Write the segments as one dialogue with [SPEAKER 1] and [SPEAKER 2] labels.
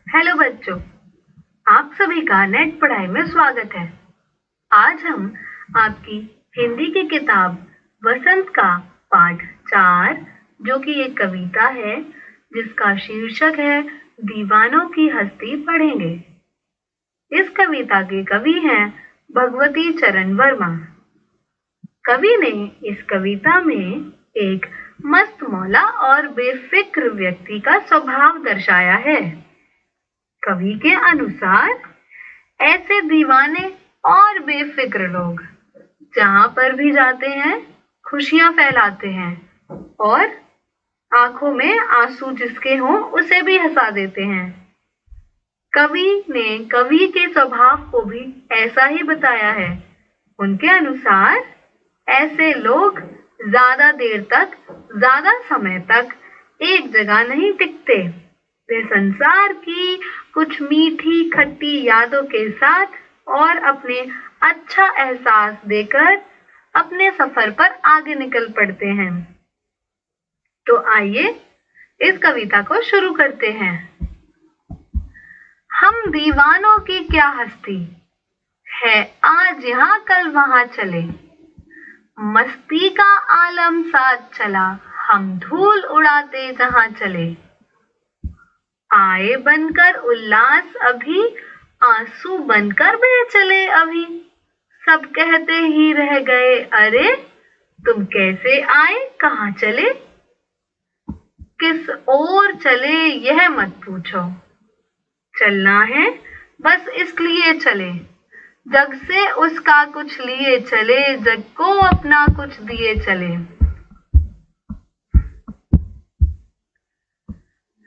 [SPEAKER 1] Hello बच्चों, आप सभी का नेट पढ़ाई में स्वागत है। आज हम आपकी हिंदी की किताब वसंत का पाठ 4 जो कि एक कविता है जिसका शीर्षक है दीवानों की हस्ती पढ़ेंगे। इस कविता के कवि हैं भगवती चरण वर्मा। कवि ने इस कविता में एक मस्त मौला और बेफिक्र व्यक्ति का स्वभाव दर्शाया है। कवि के अनुसार ऐसे दीवाने और बेफिक्र लोग जहां पर भी जाते हैं खुशियां फैलाते हैं और आंखों में आंसू जिसके हों उसे भी हंसा देते हैं। कवि ने कवि के स्वभाव को भी ऐसा ही बताया है। उनके अनुसार ऐसे लोग ज्यादा देर तक, ज्यादा समय तक एक जगह नहीं टिकते। वे संसार की कुछ मीठी खट्टी यादों के साथ और अपने अच्छा एहसास देकर अपने सफर पर आगे निकल पड़ते हैं। तो आइए इस कविता को शुरू करते हैं। हम दीवानों की क्या हस्ती है, आज यहाँ कल वहां चले। मस्ती का आलम साथ चला, हम धूल उड़ाते जहां चले। आए बनकर उल्लास अभी, आंसू बनकर बह चले अभी। सब कहते ही रह गए अरे, तुम कैसे आए कहाँ चले। किस ओर चले यह मत पूछो, चलना है बस इसलिए चले। जग से उसका कुछ लिए चले, जग को अपना कुछ दिए चले।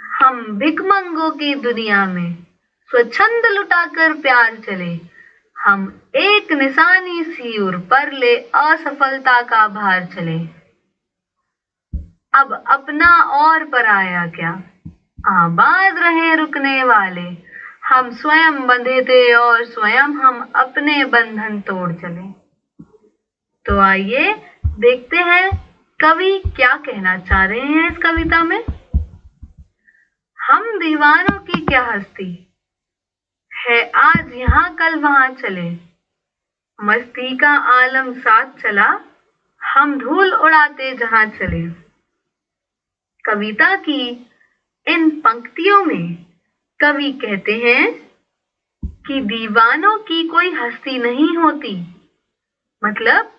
[SPEAKER 1] हम भिखमंगों की दुनिया में स्वच्छंद लुटाकर प्यार चले। हम एक निशानी सिर पर ले असफलता का भार चले। अब अपना और पराया क्या, आबाद रहे रुकने वाले। हम स्वयं बंधे थे और स्वयं हम अपने बंधन तोड़ चले। तो आइए देखते हैं कवि क्या कहना चाह रहे हैं इस कविता में। हम दीवानों की क्या हस्ती है, आज यहाँ कल वहां चले। मस्ती का आलम साथ चला, हम धूल उड़ाते जहां चले। कविता की इन पंक्तियों में कवि कहते हैं कि दीवानों की कोई हस्ती नहीं होती। मतलब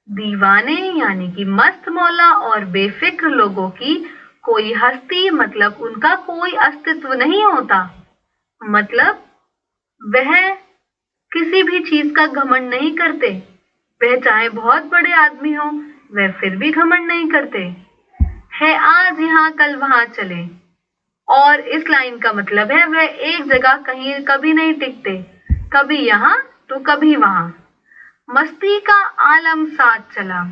[SPEAKER 1] दीवाने यानी कि मस्त मौला और बेफिक्र लोगों की कोई हस्ती मतलब उनका कोई अस्तित्व नहीं होता। मतलब वह किसी भी चीज का घमंड नहीं करते। वह चाहे बहुत बड़े आदमी हो, वह फिर भी घमंड नहीं करते। है आज यहाँ कल वहां चले, और इस लाइन का मतलब है वह एक जगह कहीं कभी नहीं टिकते, कभी यहाँ तो कभी वहां। मस्ती का आलम साथ चला।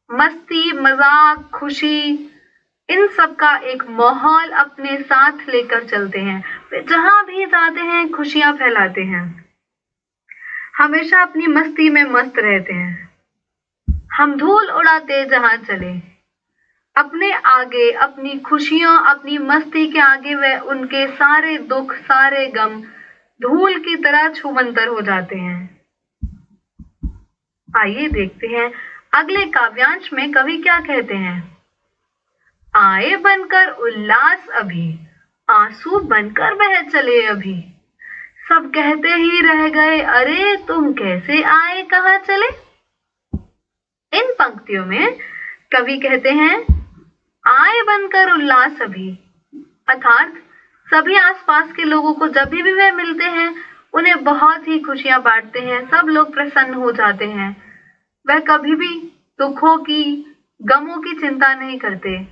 [SPEAKER 1] मस्ती, मजाक, खुशी, इन सब का एक माहौल अपने साथ लेकर चलते हैं। वे जहां भी जाते हैं खुशियां फैलाते हैं, हमेशा अपनी मस्ती में मस्त रहते हैं। हम धूल उड़ाते जहां चले। अपने आगे, अपनी खुशियां, अपनी मस्ती के आगे वह उनके सारे दुख, सारे गम धूल की तरह छूमंतर हो जाते हैं। आइए देखते हैं अगले काव्यांश में कवि क्या कहते हैं। आए बनकर उल्लास अभी, आंसू बनकर बह चले अभी। सब कहते ही रह गए अरे, तुम कैसे आए कहाँ चले। इन पंक्तियों में कवि कहते हैं आए बनकर उल्लास अभी, अर्थात सभी आसपास के लोगों को जब भी वे मिलते हैं उन्हें बहुत ही खुशियां बांटते हैं। सब लोग प्रसन्न हो जाते हैं। वह कभी भी दुखों की, गमों की चिंता नहीं करते।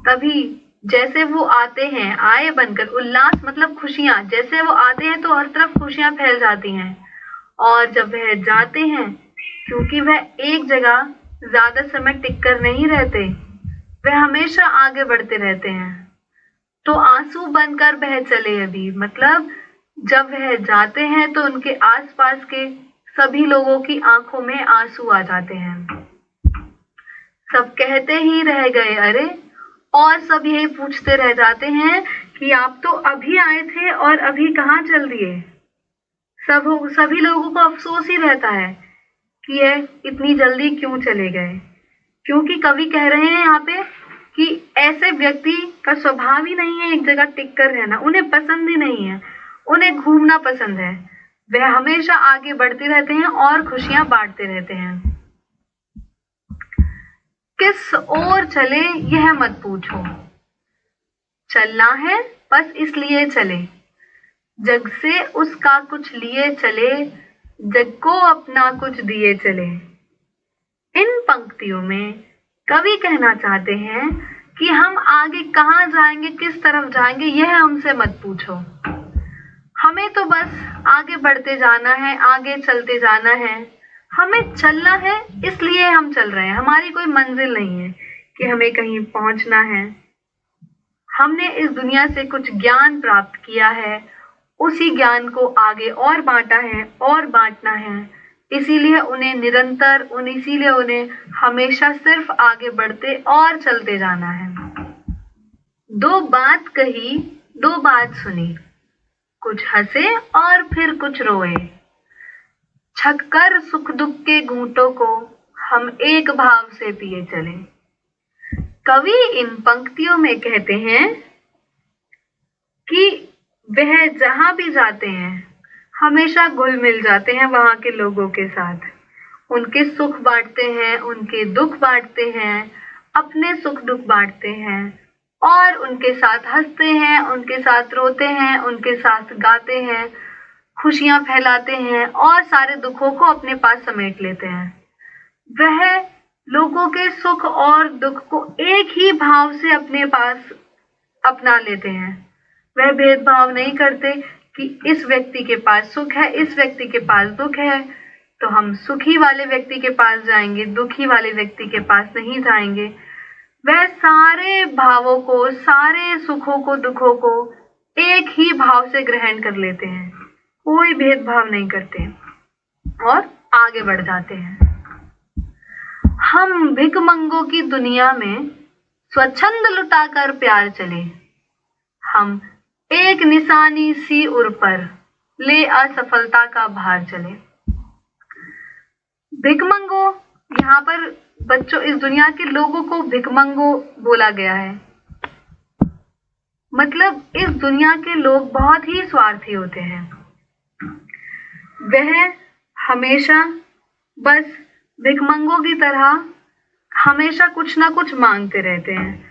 [SPEAKER 1] तभी जैसे वो आते हैं, आए बनकर उल्लास मतलब खुशियां, जैसे वो आते हैं तो हर तरफ खुशियां फैल जाती हैं। और जब वह जाते हैं, क्योंकि वह एक जगह ज्यादा समय टिक कर नहीं रहते, वह हमेशा आगे बढ़ते रहते हैं। तो आंसू बनकर बह चले अभी, मतलब जब वह जाते हैं तो उनके आसपास के सभी लोगों की आंखों में आंसू आ जाते हैं। सब कहते ही रह गए अरे, और सब यही पूछते रह जाते हैं कि आप तो अभी आए थे और अभी कहाँ चल दिए। सभी लोगों को अफसोस ही रहता है कि ये इतनी जल्दी क्यों चले गए, क्योंकि कवि कह रहे हैं यहाँ पे कि ऐसे व्यक्ति का स्वभाव ही नहीं है एक जगह टिक कर रहना, उन्हें पसंद ही नहीं है, उन्हें घूमना पसंद है, वह हमेशा आगे बढ़ते रहते हैं और खुशियां बांटते रहते हैं। किस ओर चले यह मत पूछो, चलना है बस इसलिए चले, जग से उसका कुछ लिए चले, जग को अपना कुछ दिए चले। इन पंक्तियों में कवि कहना चाहते हैं कि हम आगे कहाँ जाएंगे, किस तरफ जाएंगे, यह हमसे मत पूछो, हमें तो बस आगे बढ़ते जाना है, आगे चलते जाना है, हमें चलना है इसलिए हम चल रहे हैं, हमारी कोई मंजिल नहीं है कि हमें कहीं पहुंचना है। हमने इस दुनिया से कुछ ज्ञान प्राप्त किया है, उसी ज्ञान को आगे और बांटा है और बांटना है, इसीलिए उन्हें हमेशा सिर्फ आगे बढ़ते और चलते जाना है। दो बात कही, दो बात सुनी, कुछ हंसे और फिर कुछ रोए, छककर सुख दुख के घूंटों को हम एक भाव से पिए चले। कवि इन पंक्तियों में कहते हैं कि वह जहां भी जाते हैं हमेशा घुल मिल जाते हैं वहां के लोगों के साथ, उनके सुख बांटते हैं, उनके दुख बांटते हैं, अपने सुख दुख बांटते हैं और उनके साथ हंसते हैं, उनके साथ रोते हैं, उनके साथ गाते हैं, खुशियां फैलाते हैं और सारे दुखों को अपने पास समेट लेते हैं। वह लोगों के सुख और दुख को एक ही भाव से अपने पास अपना लेते हैं। वह भेदभाव नहीं करते कि इस व्यक्ति के पास सुख है, इस व्यक्ति के पास दुख है, तो हम सुखी वाले व्यक्ति के पास जाएंगे, दुखी वाले व्यक्ति के पास नहीं जाएंगे। वह सारे भावों को, सारे सुखों को, दुखों को एक ही भाव से ग्रहण कर लेते हैं, कोई भेदभाव नहीं करते और आगे बढ़ जाते हैं। हम भिखमंगों की दुनिया में स्वच्छंद लुटाकर प्यार चले, हम एक निशानी सी उर पर ले असफलता का भार चले। भिखमंगो, यहाँ पर बच्चों इस दुनिया के लोगों को भिखमंगो बोला गया है। मतलब इस दुनिया के लोग बहुत ही स्वार्थी होते हैं, वह हमेशा बस भिखमंगों की तरह हमेशा कुछ ना कुछ मांगते रहते हैं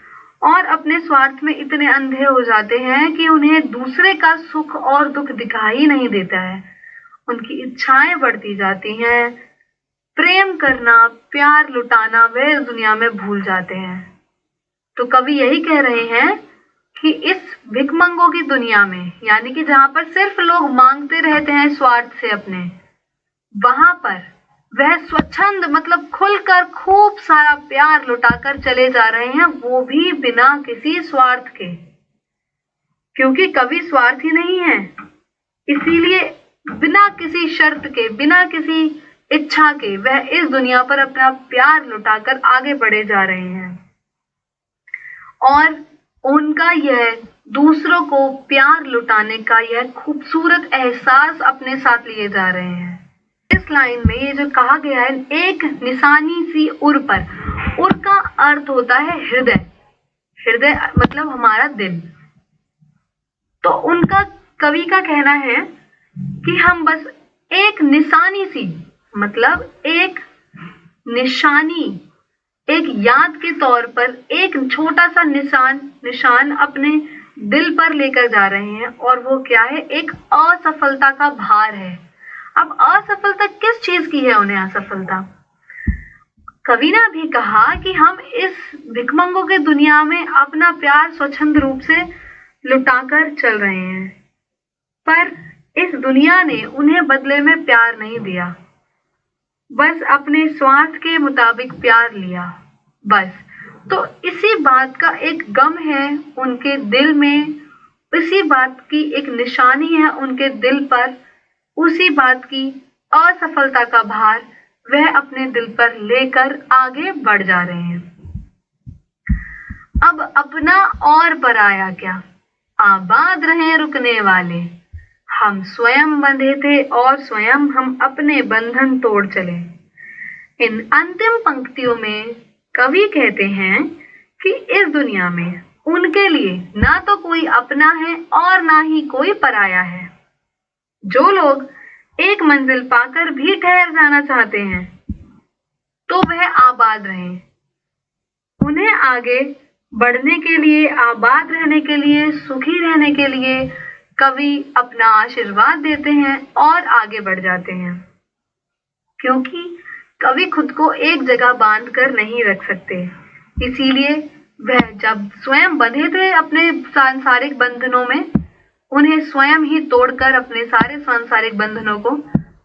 [SPEAKER 1] और अपने स्वार्थ में इतने अंधे हो जाते हैं कि उन्हें दूसरे का सुख और दुख दिखाई नहीं देता है। उनकी इच्छाएं बढ़ती जाती हैं, प्रेम करना, प्यार लुटाना वे इस दुनिया में भूल जाते हैं। तो कवि यही कह रहे हैं कि इस भिखमंगों की दुनिया में, यानी कि जहां पर सिर्फ लोग मांगते रहते हैं स्वार्थ से अपने, वहां पर वह स्वच्छंद मतलब खुलकर खूब सारा प्यार लुटाकर चले जा रहे हैं, वो भी बिना किसी स्वार्थ के, क्योंकि कवि स्वार्थी नहीं है, इसीलिए बिना किसी शर्त के, बिना किसी इच्छा के वह इस दुनिया पर अपना प्यार लुटाकर आगे बढ़े जा रहे हैं और उनका यह दूसरों को प्यार लुटाने का यह खूबसूरत एहसास अपने साथ लिए जा रहे हैं। इस लाइन में ये जो कहा गया है, एक निशानी सी उर पर, उर का अर्थ होता है हृदय, हृदय मतलब हमारा दिल। तो उनका, कवि का कहना है कि हम बस एक निशानी सी, मतलब एक निशानी, एक याद के तौर पर एक छोटा सा निशान अपने दिल पर लेकर जा रहे हैं और वो क्या है, एक असफलता का भार है। अब असफलता किस चीज की है उन्हें असफलता? कवि ने भी कहा कि हम इस भिखमंगों के दुनिया में अपना प्यार स्वच्छंद रूप से लुटाकर चल रहे हैं, पर इस दुनिया ने उन्हें बदले में प्यार नहीं दिया, बस अपने स्वार्थ के मुताबिक प्यार लिया बस। तो इसी बात का एक गम है उनके दिल में, इसी बात की एक निशानी है उनके दिल पर, उसी बात की असफलता का भार वह अपने दिल पर लेकर आगे बढ़ जा रहे हैं। अब अपना और पराया क्या, आबाद रहें रुकने वाले, हम स्वयं बंधे थे और स्वयं हम अपने बंधन तोड़ चले। इन अंतिम पंक्तियों में कवि कहते हैं कि इस दुनिया में उनके लिए ना तो कोई अपना है और ना ही कोई पराया है। जो लोग एक मंजिल पाकर भी ठहर जाना चाहते हैं तो वह आबाद रहें। उन्हें आगे बढ़ने के लिए, आबाद रहने के लिए, सुखी रहने के लिए कवि अपना आशीर्वाद देते हैं और आगे बढ़ जाते हैं, क्योंकि कवि खुद को एक जगह बांध कर नहीं रख सकते। इसीलिए वह जब स्वयं बंधे थे अपने सांसारिक बंधनों में, उन्हें स्वयं ही तोड़कर, अपने सारे सांसारिक बंधनों को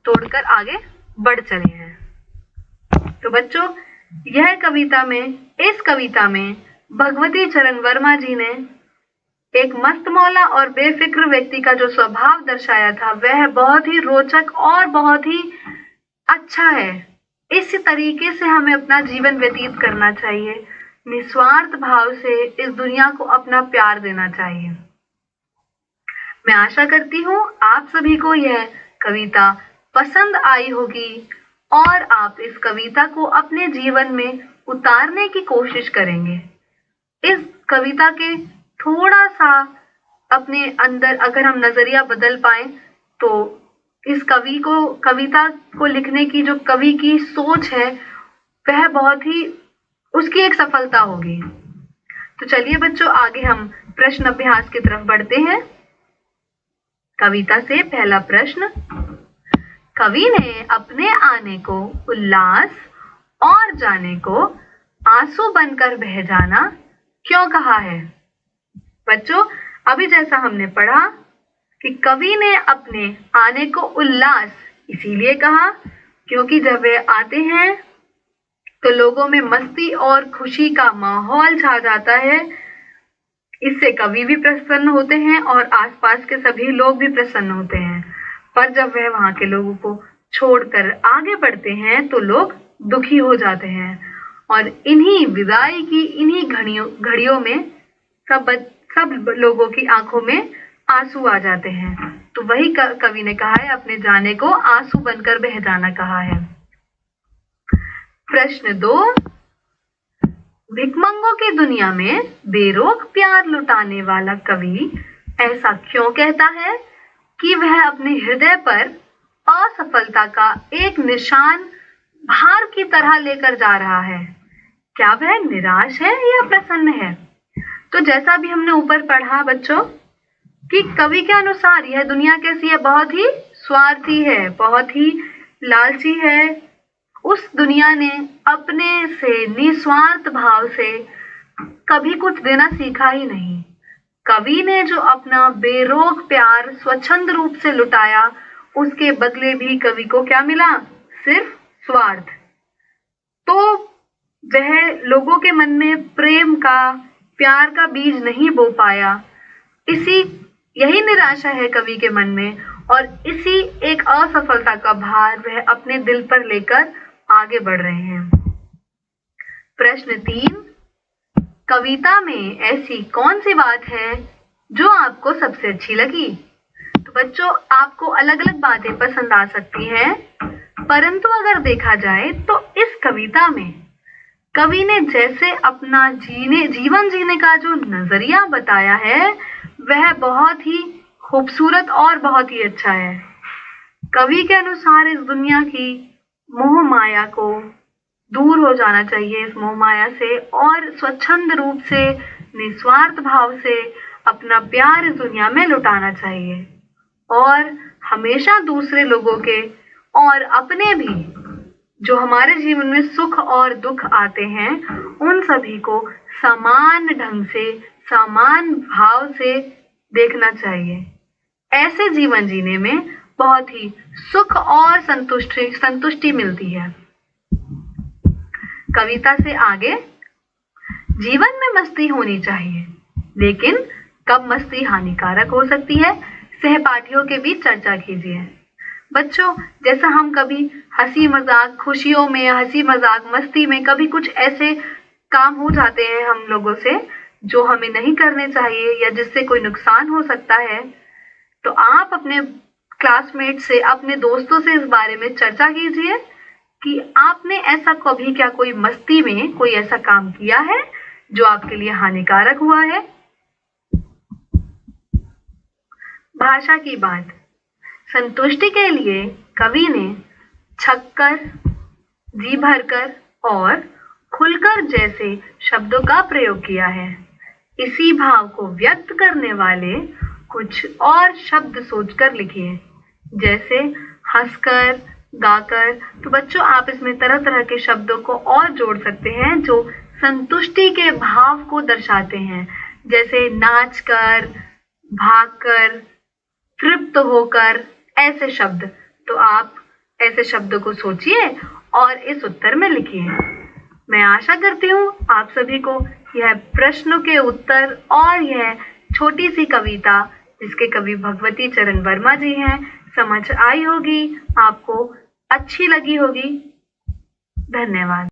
[SPEAKER 1] तोड़कर आगे बढ़ चले हैं। तो बच्चों, इस कविता में भगवती चरण वर्मा जी ने एक मस्त मौला और बेफिक्र व्यक्ति का जो स्वभाव दर्शाया था वह बहुत ही रोचक और बहुत ही अच्छा है। इस तरीके से हमें अपना जीवन व्यतीत करना चाहिए, निस्वार्थ भाव से इस दुनिया को अपना प्यार देना चाहिए। मैं आशा करती हूँ आप सभी को यह कविता पसंद आई होगी और आप इस कविता को अपने जीवन में उतारने की कोशिश करेंगे। इस कविता के थोड़ा सा अपने अंदर अगर हम नजरिया बदल पाए तो इस कविता को लिखने की जो कवि की सोच है वह बहुत ही, उसकी एक सफलता होगी। तो चलिए बच्चों, आगे हम प्रश्न अभ्यास की तरफ बढ़ते हैं। कविता से पहला प्रश्न, कवि ने अपने आने को उल्लास और जाने को आंसू बनकर बह जाना क्यों कहा है? बच्चों, अभी जैसा हमने पढ़ा कि कवि ने अपने आने को उल्लास इसीलिए कहा क्योंकि जब वे आते हैं तो लोगों में मस्ती और खुशी का माहौल छा जाता है। इससे कवि भी प्रसन्न होते हैं और आसपास के सभी लोग भी प्रसन्न होते हैं। पर जब वह वहां के लोगों को छोड़कर आगे बढ़ते हैं तो लोग दुखी हो जाते हैं और इन्हीं विदाई की इन्हीं घड़ियों में सब लोगों की आंखों में आंसू आ जाते हैं। तो वही कवि ने कहा है, अपने जाने को आंसू बनकर बह जाना कहा है। प्रश्न 2, भिखमंगों की दुनिया में बेरोक प्यार लुटाने वाला कवि ऐसा क्यों कहता है कि वह अपने हृदय पर असफलता का एक निशान भार की तरह लेकर जा रहा है? क्या वह निराश है या प्रसन्न है? तो जैसा भी हमने ऊपर पढ़ा बच्चों कि कवि के अनुसार यह दुनिया कैसी है? बहुत ही स्वार्थी है, बहुत ही लालची है। उस दुनिया ने अपने से निस्वार्थ भाव से कभी कुछ देना सीखा ही नहीं। कवि ने जो अपना बेरोक प्यार स्वच्छंद रूप से लुटाया, उसके बदले भी कवि को क्या मिला? सिर्फ स्वार्थ। तो वह लोगों के मन में प्रेम का, प्यार का बीज नहीं बो पाया। यही निराशा है कवि के मन में और इसी एक असफलता का भार वह अपने दिल पर लेकर आगे बढ़ रहे हैं। प्रश्न 3, कविता में ऐसी कौन सी बात है जो आपको सबसे अच्छी लगी? तो बच्चों, आपको अलग अलग बातें पसंद आ सकती हैं, परंतु अगर देखा जाए तो इस कविता में कवि ने जैसे अपना जीवन जीने का जो नजरिया बताया है वह बहुत ही खूबसूरत और बहुत ही अच्छा है। कवि के अनुसार इस दुनिया की मोह माया को दूर हो जाना चाहिए, इस मोह माया से, और स्वच्छंद रूप से, निस्वार्थ भाव से अपना प्यार इस दुनिया में लुटाना चाहिए और हमेशा दूसरे लोगों के और अपने भी जो हमारे जीवन में सुख और दुख आते हैं उन सभी को समान ढंग से, समान भाव से देखना चाहिए। ऐसे जीवन जीने में बहुत ही सुख और संतुष्टि मिलती है। कविता से आगे, जीवन में मस्ती होनी चाहिए, लेकिन कब मस्ती हानिकारक हो सकती है, सहपाठियों के बीच चर्चा कीजिए। बच्चों, जैसा हम कभी हंसी मजाक, खुशियों में हंसी मजाक, मस्ती में कभी कुछ ऐसे काम हो जाते हैं हम लोगों से जो हमें नहीं करने चाहिए या जिससे कोई नुकसान हो सकता है, तो आप अपने क्लासमेट से, अपने दोस्तों से इस बारे में चर्चा कीजिए कि आपने ऐसा कभी क्या कोई मस्ती में कोई ऐसा काम किया है जो आपके लिए हानिकारक हुआ है। भाषा की बात। संतुष्टि के लिए कवि ने छक्कर, जी भरकर और खुलकर जैसे शब्दों का प्रयोग किया है। इसी भाव को व्यक्त करने वाले कुछ और शब्द सोचकर लिखिए, जैसे हंसकर, गाकर। तो बच्चों, आप इसमें तरह तरह के शब्दों को और जोड़ सकते हैं जो संतुष्टि के भाव को दर्शाते हैं, जैसे नाचकर, भागकर, तृप्त होकर, ऐसे शब्द। तो आप ऐसे शब्दों को सोचिए और इस उत्तर में लिखिए। मैं आशा करती हूँ आप सभी को यह प्रश्नों के उत्तर और यह छोटी सी कविता, जिसके कवि भगवती चरण वर्मा जी हैं, समझ आई होगी, आपको अच्छी लगी होगी। धन्यवाद।